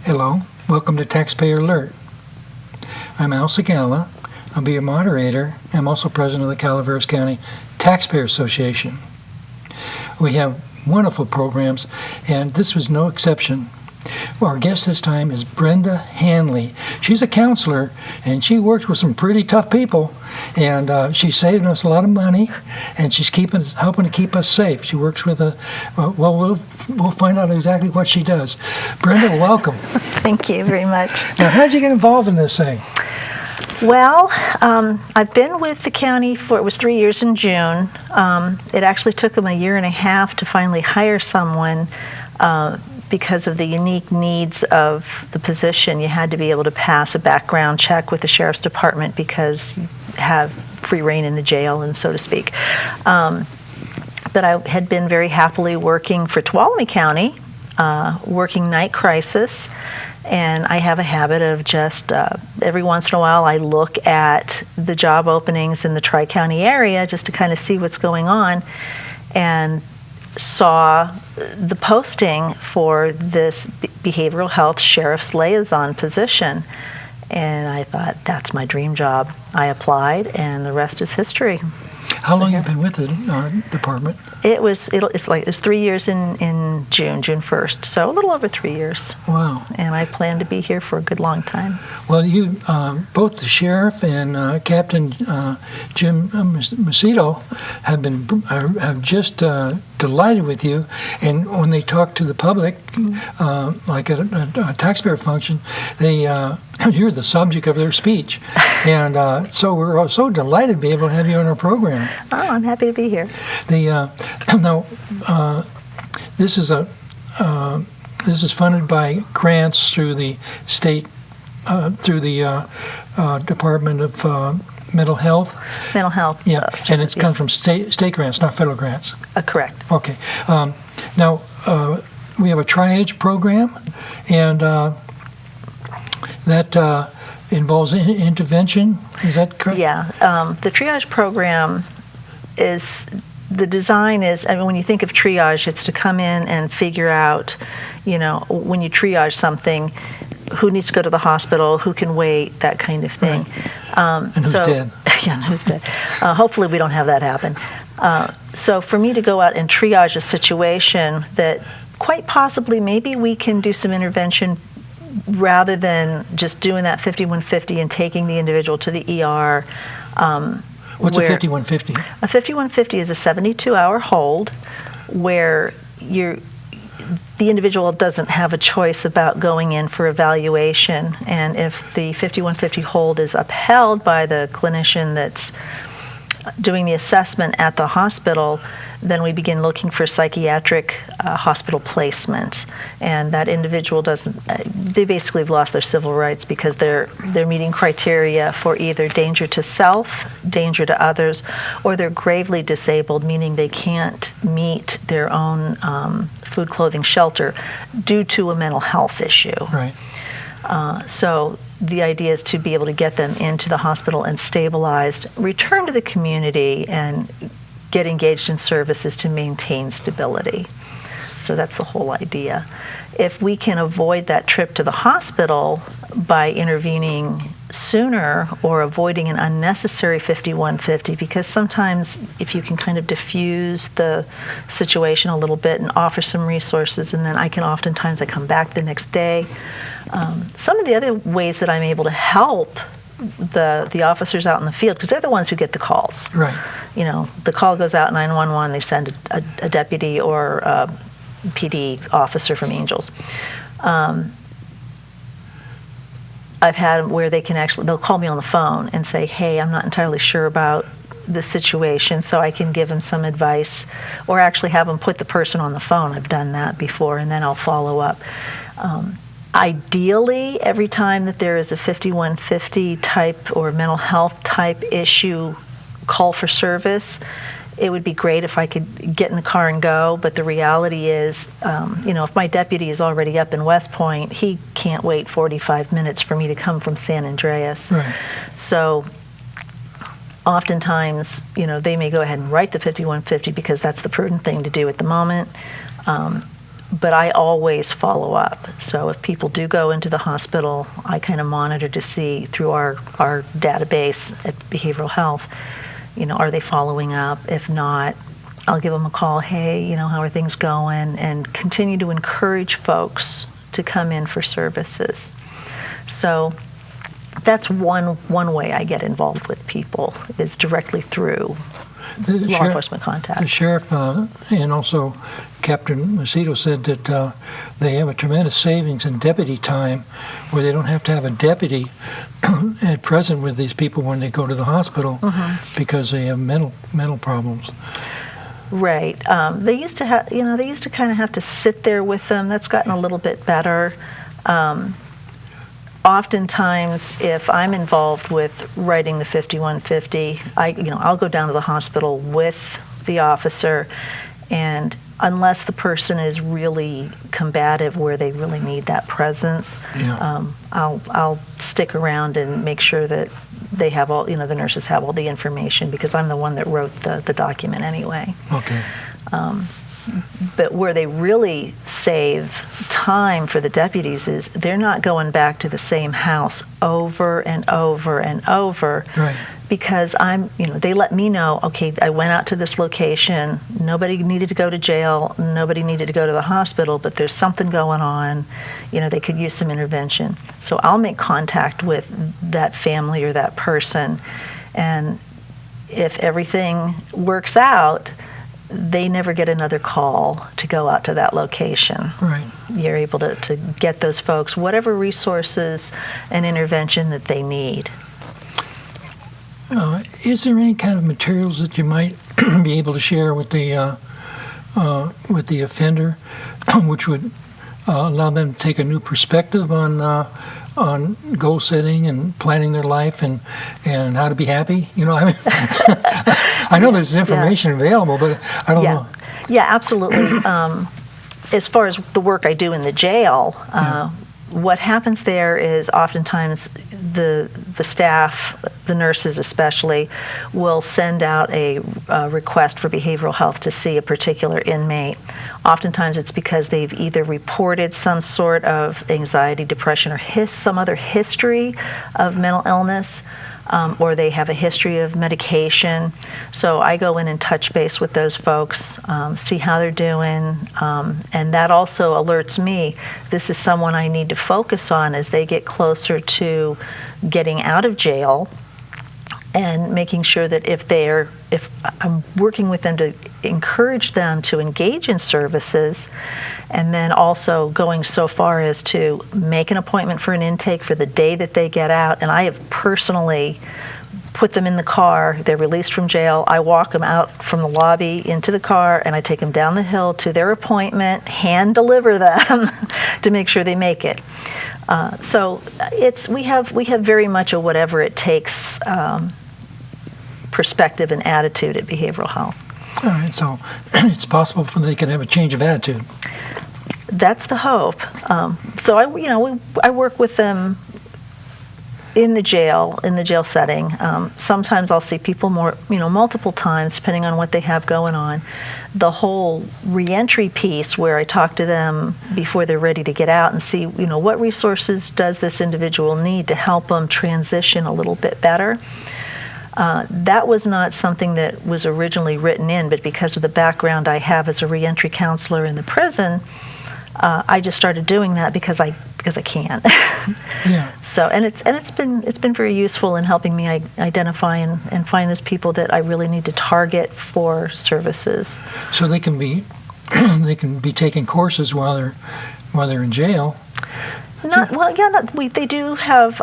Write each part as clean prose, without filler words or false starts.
Hello, welcome to Taxpayer Alert. I'm Al Segala. I'll be your moderator. I'm also president of the Calaveras County Taxpayer Association. We have wonderful programs, and this was no exception. Our guest this time is Brenda Hanley. She's a counselor, and she works with some pretty tough people, and she's saving us a lot of money, and she's helping to keep us safe. She works with we'll find out exactly what she does. Brenda, welcome. Thank you very much. Now, how did you get involved in this thing? Well, I've been with the county it was 3 years in June. It actually took them a year and a half to finally hire someone because of the unique needs of the position. You had to be able to pass a background check with the Sheriff's Department because you have free reign in the jail, and so to speak. But I had been very happily working for Tuolumne County, working night crisis, and I have a habit of just every once in a while I look at the job openings in the Tri-County area just to kind of see what's going on, and saw the posting for this behavioral health sheriff's liaison position, and I thought, that's my dream job. I applied, and the rest is history. How long have you been with the department? It's 3 years in June 1st, so a little over 3 years. Wow. And I plan to be here for a good long time. Well, you, both the sheriff and Captain Jim Macedo have just delighted with you, and when they talk to the public, like at a taxpayer function, you're the subject of their speech, and so we're so delighted to be able to have you on our program. Oh, I'm happy to be here. Now, this is funded by grants through the state, through the Department of Mental Health. Mental Health. Yeah, and it's comes from state grants, not federal grants. Correct. Okay. Now, we have a Triage Program, and that involves intervention. Is that correct? Yeah. The Triage Program the design is, I mean, when you think of triage, it's to come in and figure out, when you triage something, who needs to go to the hospital, who can wait, that kind of thing. Right. And who's dead. Yeah, and who's dead. Hopefully we don't have that happen. So for me to go out and triage a situation that quite possibly maybe we can do some intervention rather than just doing that 5150 and taking the individual to the ER. What's a 5150? A 5150 is a 72-hour hold where the individual doesn't have a choice about going in for evaluation, and if the 5150 hold is upheld by the clinician that's doing the assessment at the hospital, then we begin looking for psychiatric hospital placement, and that individual they basically have lost their civil rights because they're meeting criteria for either danger to self, danger to others, or they're gravely disabled, meaning they can't meet their own food, clothing, shelter due to a mental health issue. Right. So the idea is to be able to get them into the hospital and stabilized, return to the community, and get engaged in services to maintain stability. So that's the whole idea. If we can avoid that trip to the hospital by intervening sooner or avoiding an unnecessary 5150, because sometimes if you can kind of diffuse the situation a little bit and offer some resources, and then I come back the next day. Some of the other ways that I'm able to help the officers out in the field, because they're the ones who get the calls. Right. The call goes out 911, they send a deputy or a PD officer from Angels. I've had where they'll call me on the phone and say, hey, I'm not entirely sure about the situation so I can give them some advice, or actually have them put the person on the phone. I've done that before, and then I'll follow up. Ideally, every time that there is a 5150 type or mental health type issue call for service, it would be great if I could get in the car and go, but the reality is, if my deputy is already up in West Point, he can't wait 45 minutes for me to come from San Andreas. Right. So oftentimes, they may go ahead and write the 5150 because that's the prudent thing to do at the moment. But I always follow up. So if people do go into the hospital, I kind of monitor to see through our database at behavioral health, are they following up? If not, I'll give them a call. Hey, how are things going? And continue to encourage folks to come in for services. So that's one way I get involved with people, is directly through law enforcement contact. The sheriff and also Captain Macedo said that they have a tremendous savings in deputy time, where they don't have to have a deputy at present with these people when they go to the hospital because they have mental problems. Right. They used to have, they used to kind of have to sit there with them. That's gotten a little bit better. Oftentimes, if I'm involved with writing the 5150, I'll go down to the hospital with the officer, and unless the person is really combative where they really need that presence, I'll stick around and make sure that they have all, the nurses have all the information, because I'm the one that wrote the document anyway. Okay. But where they really save time for the deputies is they're not going back to the same house over and over and over. Right. Because they let me know, okay, I went out to this location, nobody needed to go to jail, nobody needed to go to the hospital, but there's something going on, they could use some intervention. So I'll make contact with that family or that person, and if everything works out, they never get another call to go out to that location. Right. You're able to get those folks whatever resources and intervention that they need. Is there any kind of materials that you might be able to share with the offender, which would allow them to take a new perspective on goal setting and planning their life and how to be happy? I know there's information available, but I don't know. Yeah, absolutely. As far as the work I do in the jail, what happens there is oftentimes the staff, the nurses especially, will send out a request for behavioral health to see a particular inmate. Oftentimes it's because they've either reported some sort of anxiety, depression, or some other history of mental illness, or they have a history of medication. So I go in and touch base with those folks, see how they're doing, and that also alerts me this is someone I need to focus on as they get closer to getting out of jail, and making sure that if I'm working with them to encourage them to engage in services, and then also going so far as to make an appointment for an intake for the day that they get out. And I have personally put them in the car. They're released from jail. I walk them out from the lobby into the car, and I take them down the hill to their appointment, hand deliver them to make sure they make it. So we have very much a whatever it takes perspective and attitude at behavioral health. All right, so it's possible they can have a change of attitude. That's the hope. So I work with them in the jail setting. Sometimes I'll see people multiple times, depending on what they have going on. The whole reentry piece, where I talk to them before they're ready to get out and see, what resources does this individual need to help them transition a little bit better. That was not something that was originally written in, but because of the background I have as a reentry counselor in the prison, I just started doing that because I can. Yeah. So it's been very useful in helping me identify and find those people that I really need to target for services. So they can be taking courses while they're in jail. They do have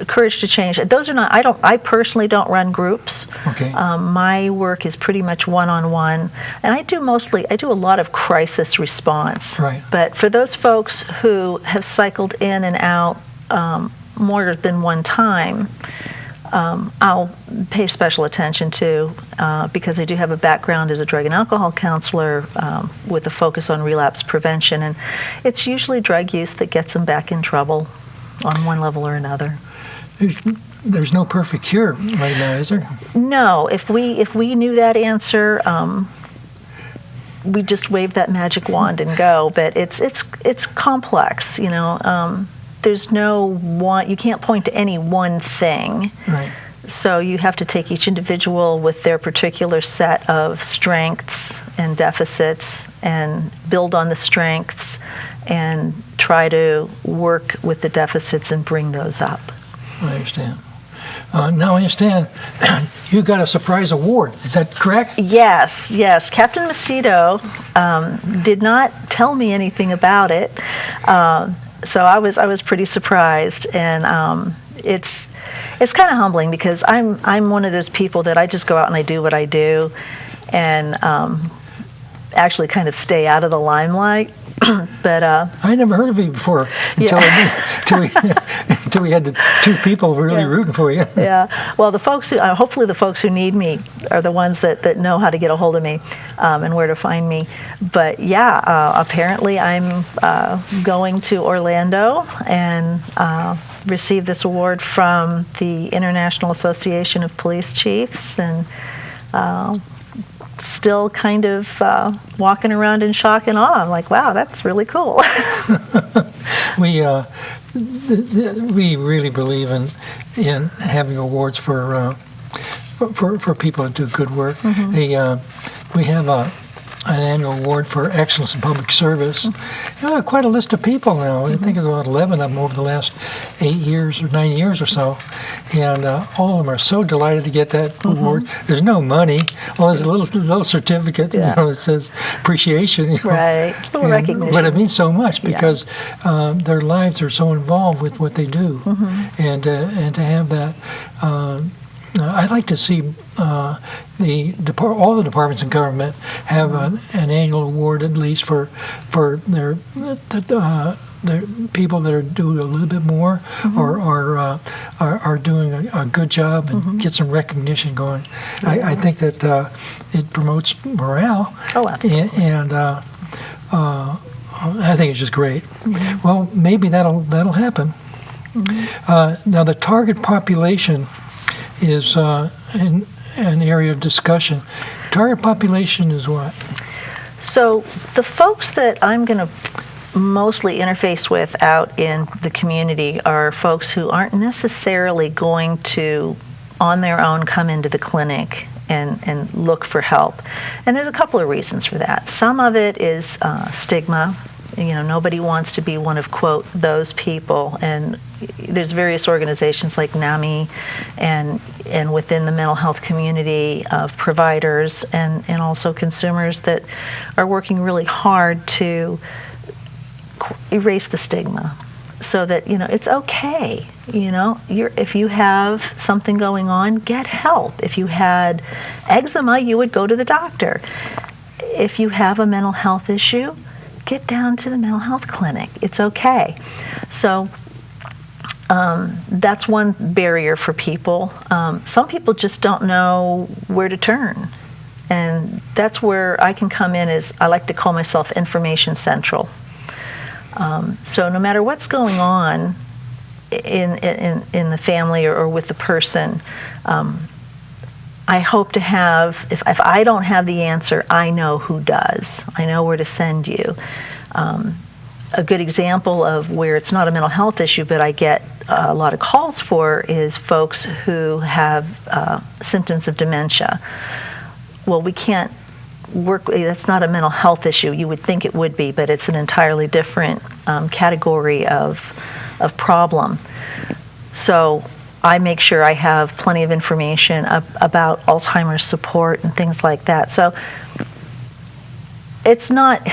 Courage to Change. Those are not. I personally don't run groups. Okay. My work is pretty much one-on-one, and I do a lot of crisis response. Right. But for those folks who have cycled in and out more than one time, I'll pay special attention to because I do have a background as a drug and alcohol counselor with a focus on relapse prevention, and it's usually drug use that gets them back in trouble on one level or another. There's no perfect cure right now, is there? No. If we knew that answer, we just wave that magic wand and go. But it's complex, you know. There's no one. You can't point to any one thing. Right. So you have to take each individual with their particular set of strengths and deficits and build on the strengths and try to work with the deficits and bring those up. I understand. Now I understand you got a surprise award. Is that correct? Yes. Captain Macedo did not tell me anything about it, so I was pretty surprised, and it's kind of humbling because I'm one of those people that I just go out and I do what I do, and actually kind of stay out of the limelight. But I never heard of you before until we had the two people really rooting for you. Yeah. Well, the folks who hopefully the folks who need me are the ones that know how to get a hold of me and where to find me. But yeah, apparently I'm going to Orlando and receive this award from the International Association of Police Chiefs, and still kind of walking around in shock and awe. I'm like, wow, that's really cool. We really believe in having awards for people that do good work. Mm-hmm. We have an annual award for excellence in public service. Quite a list of people now. I think it's about 11 of them over the last 8 years or 9 years or so. And all of them are so delighted to get that award. There's no money. Well, there's a little certificate that says appreciation. Right, a little recognition. But it means so much because their lives are so involved with what they do. And to have that, I'd like to see all the departments in government have an annual award at least for their people that are doing a little bit more or are doing a good job and get some recognition going. I think that it promotes morale. Oh, absolutely. And I think it's just great. Well, maybe that'll happen. Now the target population is in an area of discussion. Target population is what? So the folks that I'm going to mostly interface with out in the community are folks who aren't necessarily going to, on their own, come into the clinic and look for help. And there's a couple of reasons for that. Some of it is stigma. Nobody wants to be one of, quote, those people. And there's various organizations like NAMI and within the mental health community of providers and also consumers that are working really hard to erase the stigma so that, it's okay. If you have something going on, get help. If you had eczema, you would go to the doctor. If you have a mental health issue, get down to the mental health clinic. It's okay. So that's one barrier for people. Some people just don't know where to turn. And that's where I can come in as I like to call myself information central. So no matter what's going on in the family or with the person, I hope to have, if I don't have the answer, I know who does. I know where to send you. A good example of where it's not a mental health issue, but I get a lot of calls for is folks who have symptoms of dementia. Well, we can't work, that's not a mental health issue. You would think it would be, but it's an entirely different category of problem. So I make sure I have plenty of information about Alzheimer's support and things like that. So it's not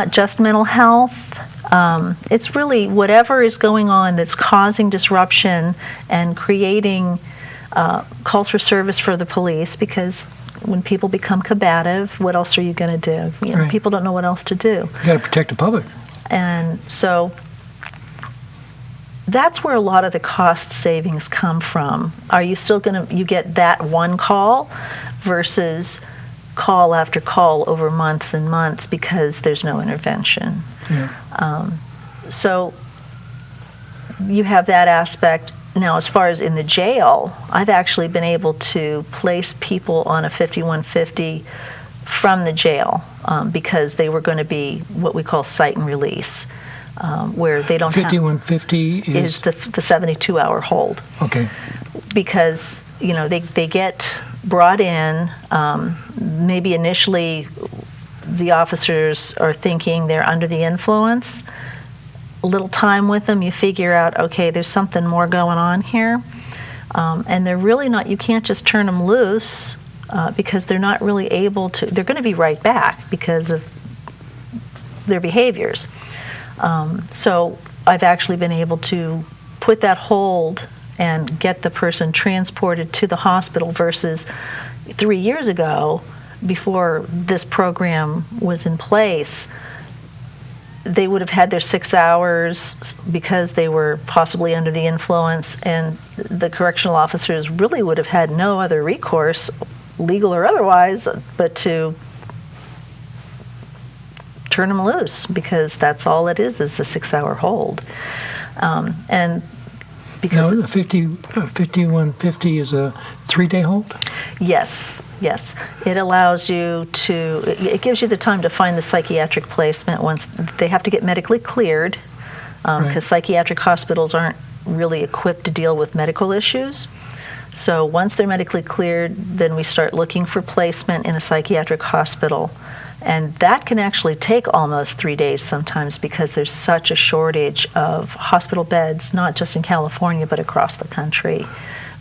just mental health. It's really whatever is going on that's causing disruption and creating calls for service for the police, because when people become combative, what else are you going to do? You know, Right. people don't know what else to do. You got to protect the public. And so that's where a lot of the cost savings come from. Are you still going to, you get that one call versus call after call over months and months because there's no intervention. Yeah. So you have that aspect. Now, as far as in the jail, I've actually been able to place people on a 5150 from the jail because they were going to be what we call cite and release, where they don't 5150 is the 72-hour hold. Okay. Because, you know, they get brought in, maybe initially the officers are thinking they're under the influence. A little time with them, you figure out, okay, there's something more going on here. And they're really not, you can't just turn them loose because they're not really able to, they're going to be right back because of their behaviors. So I've actually been able to put that hold and get the person transported to the hospital versus 3 years ago, before this program was in place, they would have had their 6 hours because they were possibly under the influence, and the correctional officers really would have had no other recourse, legal or otherwise, but to turn them loose, because that's all it is a 6-hour hold. And because Now, 5150 is a 3-day hold? Yes. It allows you to, it gives you the time to find the psychiatric placement once they have to get medically cleared, because Right. psychiatric hospitals aren't really equipped to deal with medical issues. So once they're medically cleared, then we start looking for placement in a psychiatric hospital. And that can actually take almost 3 days sometimes because there's such a shortage of hospital beds, not just in California, but across the country.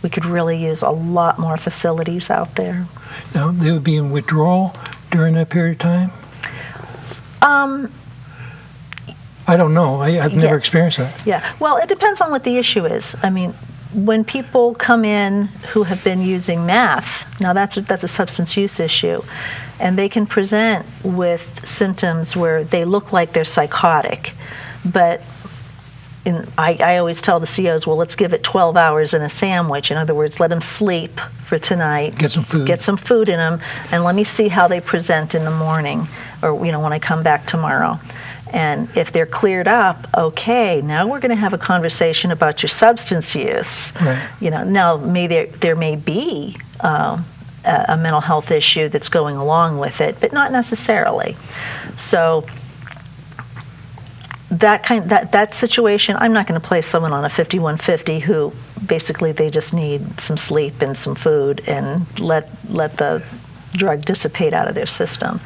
We could really use a lot more facilities out there. Now, they would be in withdrawal during that period of time? I don't know. I've never experienced that. Yeah, well, it depends on what the issue is. I mean, when people come in who have been using meth, now that's a substance use issue, and they can present with symptoms where they look like they're psychotic, but I always tell the COs, well, let's give it 12 hours in a sandwich. In other words, let them sleep for tonight. Get some food. Get some food in them, and let me see how they present in the morning, or when I come back tomorrow. And if they're cleared up, okay, now we're going to have a conversation about your substance use. Right. Now there may be a mental health issue that's going along with it, but not necessarily. So that situation, I'm not going to place someone on a 5150 who basically they just need some sleep and some food and let the drug dissipate out of their system.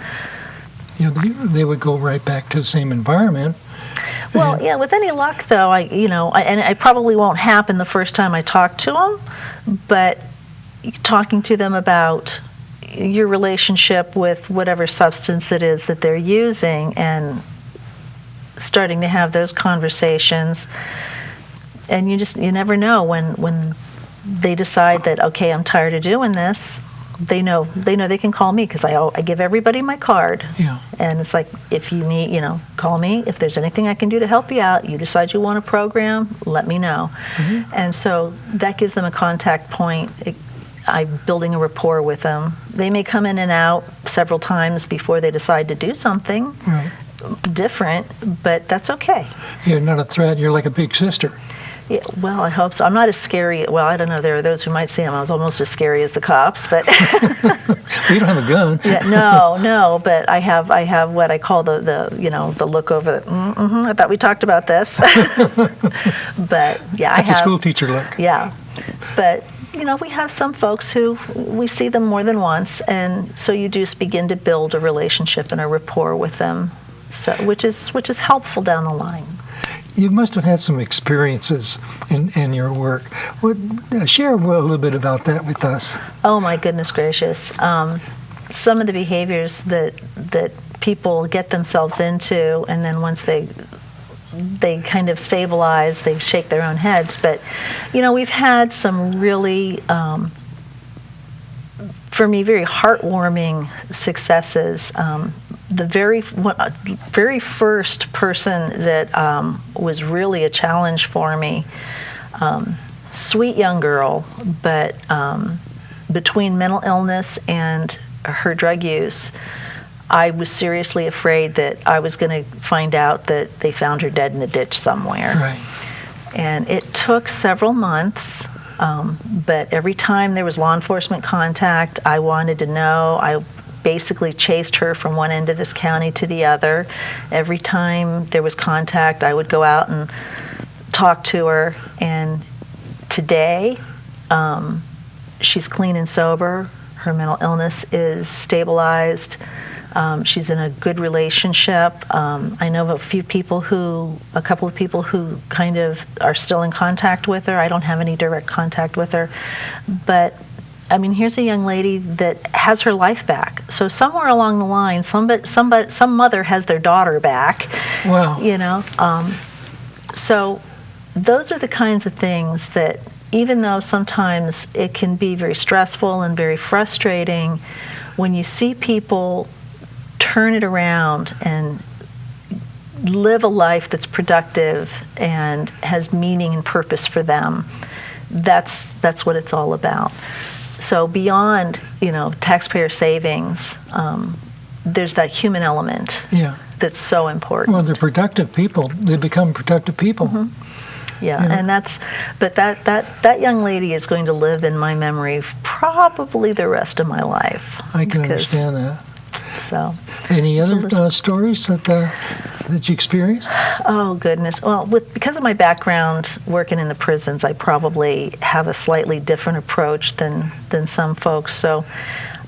They would go right back to the same environment. Well, yeah, with any luck, though, and it probably won't happen the first time I talk to them, but talking to them about your relationship with whatever substance it is that they're using and starting to have those conversations, and you never know when they decide that, okay, I'm tired of doing this. They know they can call me because I give everybody my card. Yeah. And it's like, if you need, call me. If there's anything I can do to help you out, you decide you want a program, let me know. Mm-hmm. And so that gives them a contact point. I'm building a rapport with them. They may come in and out several times before they decide to do something different, but that's okay. You're not a threat. You're like a big sister. Yeah, well, I hope so. I'm not as scary. Well, I don't know. There are those who might say I was almost as scary as the cops, but You don't have a gun. Yeah, no. But I have what I call the look over. I thought we talked about this, but yeah, That's a school teacher look. Yeah, but we have some folks who we see them more than once, and so you do begin to build a relationship and a rapport with them, so which is helpful down the line. You must have had some experiences in your work. Share a little bit about that with us. Oh my goodness gracious! Some of the behaviors that people get themselves into, and then once they they kind of stabilize, they shake their own heads. But, we've had some really, for me, very heartwarming successes. The very first person that was really a challenge for me, sweet young girl, but between mental illness and her drug use, I was seriously afraid that I was going to find out that they found her dead in a ditch somewhere. Right. And it took several months, but every time there was law enforcement contact, I wanted to know. I basically chased her from one end of this county to the other. Every time there was contact, I would go out and talk to her. And today, she's clean and sober. Her mental illness is stabilized. She's in a good relationship. I know of a couple of people who kind of are still in contact with her. I don't have any direct contact with her. But, here's a young lady that has her life back. So somewhere along the line, some mother has their daughter back. Wow. So those are the kinds of things that, even though sometimes it can be very stressful and very frustrating, when you see people turn it around and live a life that's productive and has meaning and purpose for them, that's what it's all about. So beyond, taxpayer savings, there's that human element that's so important. Well, they're productive people. They become productive people. Mm-hmm. Yeah, and that young lady is going to live in my memory probably the rest of my life. I can understand that. So, any other stories that you experienced? Oh goodness! Well, because of my background working in the prisons, I probably have a slightly different approach than some folks. So,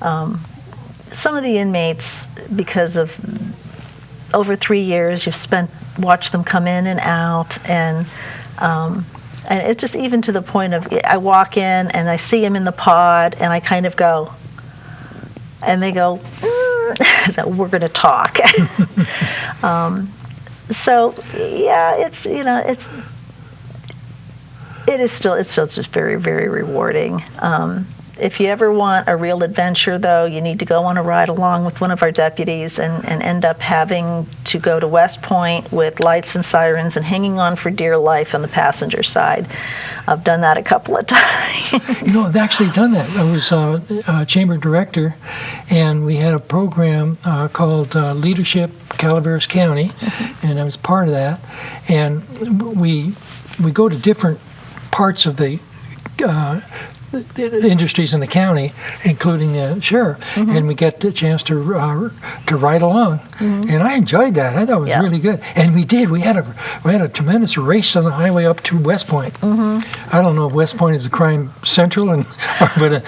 some of the inmates, because of over 3 years, you've watched them come in and out, and it's just even to the point of I walk in and I see them in the pod, and I kind of go, and they go, so we're going to talk. So yeah, it's still just very, very rewarding. If you ever want a real adventure, though, you need to go on a ride along with one of our deputies and end up having to go to West Point with lights and sirens and hanging on for dear life on the passenger side. I've done that a couple of times. I've actually done that. I was a chamber director, and we had a program called Leadership Calaveras County, and I was part of that. And we go to different parts of the industries in the county, including the sheriff, and we get the chance to ride along, and I enjoyed that. I thought it was really good, and we did. We had a tremendous race on the highway up to West Point. I don't know if West Point is a crime central, but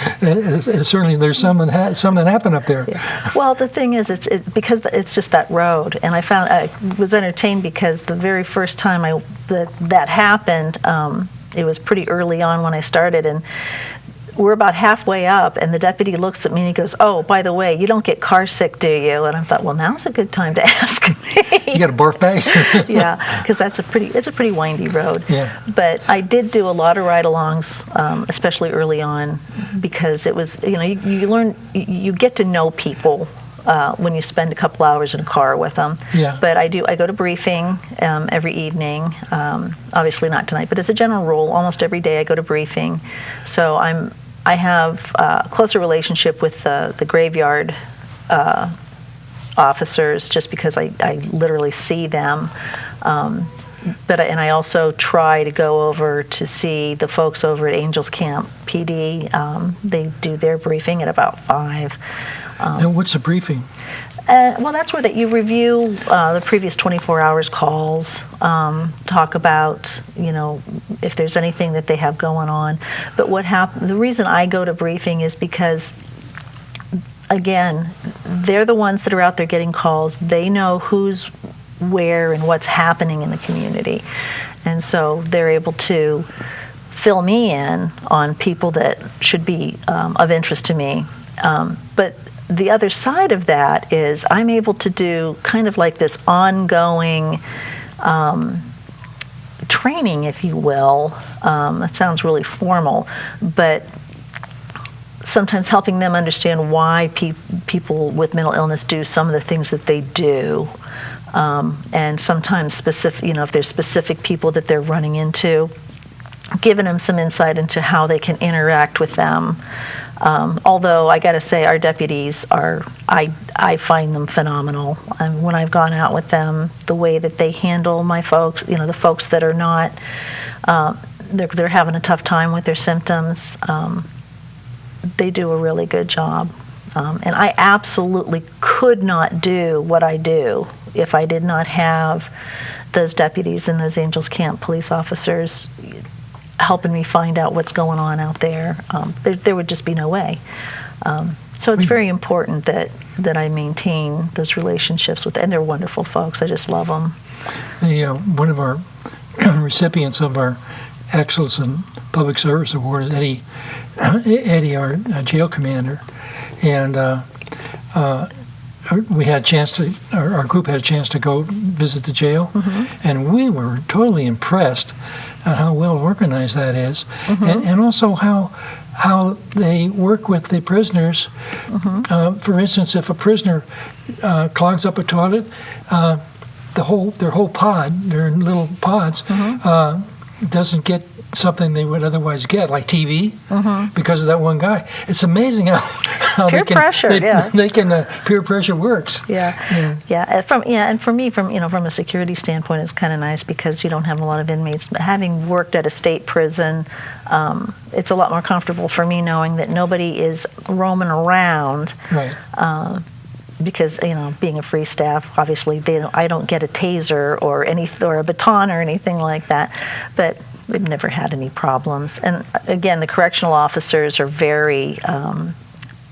certainly there's some that happened up there. Yeah. Well, the thing is, because it's just that road, and I was entertained because the very first time that happened. It was pretty early on when I started, and we're about halfway up, and the deputy looks at me and he goes, "Oh, by the way, you don't get car sick, do you?" And I thought, well, now's a good time to ask me. You got a barf bag? Yeah, because it's a pretty windy road. Yeah. But I did do a lot of ride-alongs, especially early on, because it was, you get to know people when you spend a couple hours in a car with them. Yeah. But I go to briefing every evening. Obviously not tonight, but as a general rule, almost every day I go to briefing. So I have a closer relationship with the graveyard officers, just because I literally see them. But I also try to go over to see the folks over at Angels Camp PD. They do their briefing at about 5. And what's a briefing? Well, that's where you review the previous 24 hours calls, talk about, if there's anything that they have going on. But the reason I go to briefing is because, again, they're the ones that are out there getting calls. They know who's where and what's happening in the community. And so they're able to fill me in on people that should be of interest to me. But the other side of that is I'm able to do kind of like this ongoing training, if you will. That sounds really formal, but sometimes helping them understand why people with mental illness do some of the things that they do, and sometimes specific, if there's specific people that they're running into, giving them some insight into how they can interact with them. Although I got to say, our deputies I find them phenomenal. When I've gone out with them, the way that they handle my folks, the folks that are not, they're having a tough time with their symptoms. They do a really good job. And I absolutely could not do what I do if I did not have those deputies and those Angels Camp police officers helping me find out what's going on out there. There would just be no way. So it's very important that I maintain those relationships with, and they're wonderful folks. I just love them. One of our recipients of our Excellence in Public Service Award is Eddie, our jail commander, and we had a chance to. Our group had a chance to go visit the jail, and we were totally impressed at how well organized that is, and also how they work with the prisoners. For instance, if a prisoner clogs up a toilet, their whole pod, their little pods, doesn't get something they would otherwise get, like TV, because of that one guy. It's amazing how peer pressure. Peer pressure works. And for me, from a security standpoint, it's kind of nice because you don't have a lot of inmates. Having worked at a state prison, it's a lot more comfortable for me knowing that nobody is roaming around. Right. Because being a free staff, obviously I don't get a taser or a baton or anything like that, but we've never had any problems. And again, the correctional officers are very,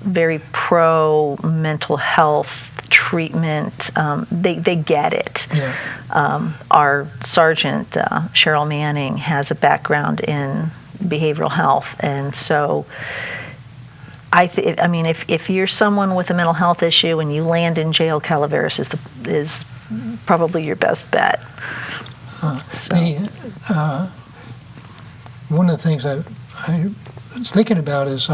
very pro mental health treatment. They get it. Yeah. Our sergeant Cheryl Manning has a background in behavioral health, and so. If you're someone with a mental health issue and you land in jail, Calaveras is probably your best bet. One of the things I was thinking about is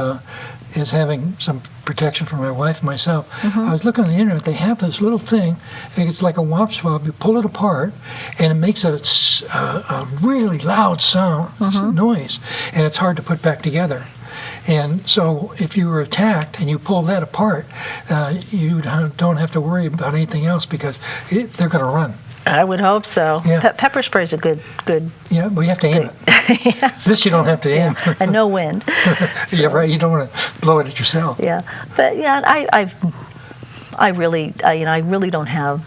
having some protection for my wife and myself. I was looking on the internet. They have this little thing. It's like a wop swab. You pull it apart, and it makes a really loud sound, noise, and it's hard to put back together. And so if you were attacked and you pull that apart, you don't have to worry about anything else because they're going to run. I would hope so. Yeah. Pepper spray is a good. Yeah, but you have to aim it. This you don't have to aim. And no wind. Yeah, right. You don't want to blow it at yourself. Yeah, but I really don't have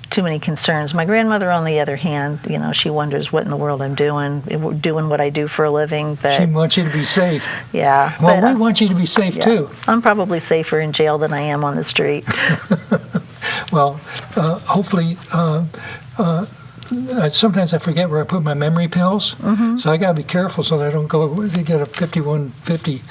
too many concerns. My grandmother, on the other hand, she wonders what in the world I'm doing what I do for a living. But she wants you to be safe. Yeah. Well, we want you to be safe too. I'm probably safer in jail than I am on the street. Well, hopefully. Sometimes I forget where I put my memory pills, so I got to be careful so that I don't go to get a 5150.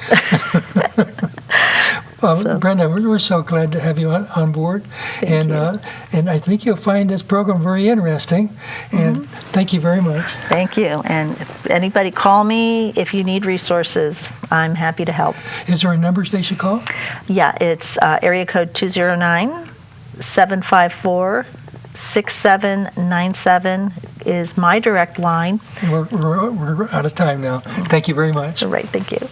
Brenda, we're so glad to have you on board, and I think you'll find this program very interesting. And thank you very much. Thank you. And if anybody call me if you need resources. I'm happy to help. Is there a number they should call? Yeah, it's area code 209-754-6797 is my direct line. We're out of time now. Thank you very much. All right. Thank you.